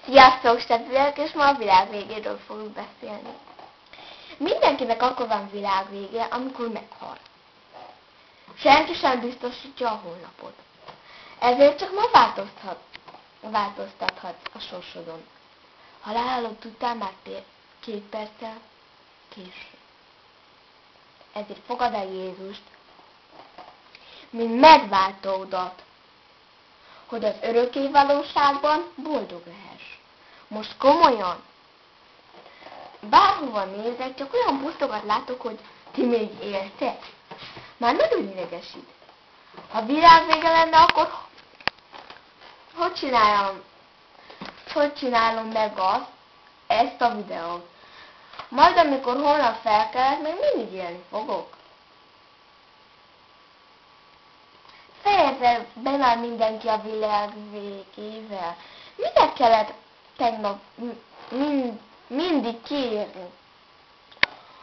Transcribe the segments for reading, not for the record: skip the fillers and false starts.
Sziasztok, Steffiek, és ma a világ végéről fogunk beszélni. Mindenkinek akkor van világ vége, amikor meghal. Senki sem biztosítja a holnapot. Ezért csak ma változtathatsz a sorsodon. Halálod után már 2 perccel később. Ezért fogad el Jézust, mint megváltódat, hogy az örökké valóságban boldog lehess. Most komolyan. Bárhova nézek, csak olyan pusztokat látok, hogy ti még éltek. Már nagyon idegesít. Ha világ vége lenne, akkor hogy csinálom meg ezt a videót? Majd amikor holnap felkelek, még mindig élni fogok. Fejezze be már mindenki a világ végével. Minek kellett tegnap mindig kérni?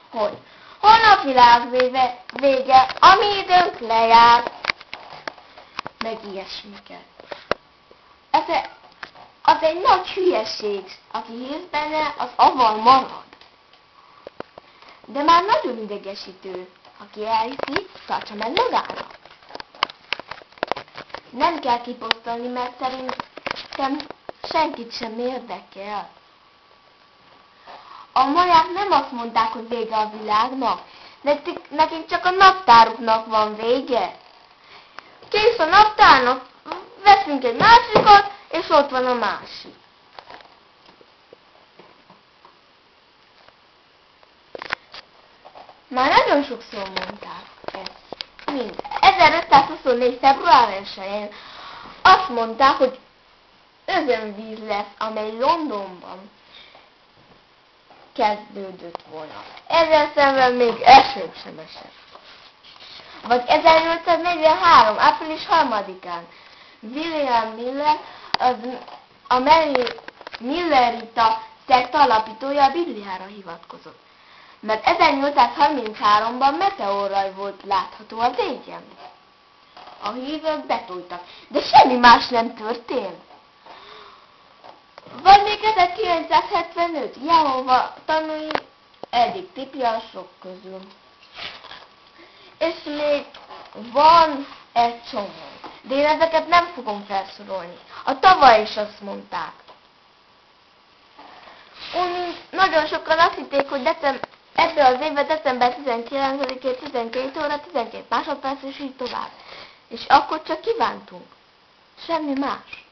Hogy holnap világ vége, ami időnk lejár, meg ilyesmiket. Az egy nagy hülyeség. Aki hisz benne, az avval marad. De már nagyon idegesítő. Aki elhiszi, tartsa meg magának. Nem kell kiposztolni, mert szerintem senkit sem érdekel. A mayák nem azt mondták, hogy vége a világnak. Nekik csak a naptáruknak van vége. Kész a naptárnak, veszünk egy másikat, és ott van a másik. Már nagyon sokszor mondták ezt. Mind. 1524. február 1-én azt mondták, hogy özönvíz lesz, amely Londonban kezdődött volna. Ezzel szemben még eső sem esett. Vagy 1843. április 3-án William Miller, a Millerita szekta alapítója a Bibliára hivatkozott. Mert 1833-ban meteorraj volt látható az égyen. A hívők betújtak, de semmi más nem történt. Vagy még 1975. Jehova tanúi egyik tipja sok közül. És még van egy csomó. De én ezeket nem fogom felsorolni. A tavaly is azt mondták. Nagyon sokan azt hitték, hogy ebből az évben december 19-én 12 óra 12 másodperc, és így tovább. És akkor csak kívántunk. Semmi más.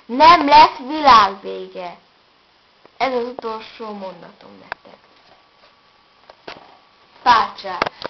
Nem lesz világvége. Ez az utolsó mondatom nektek. Fáccsák.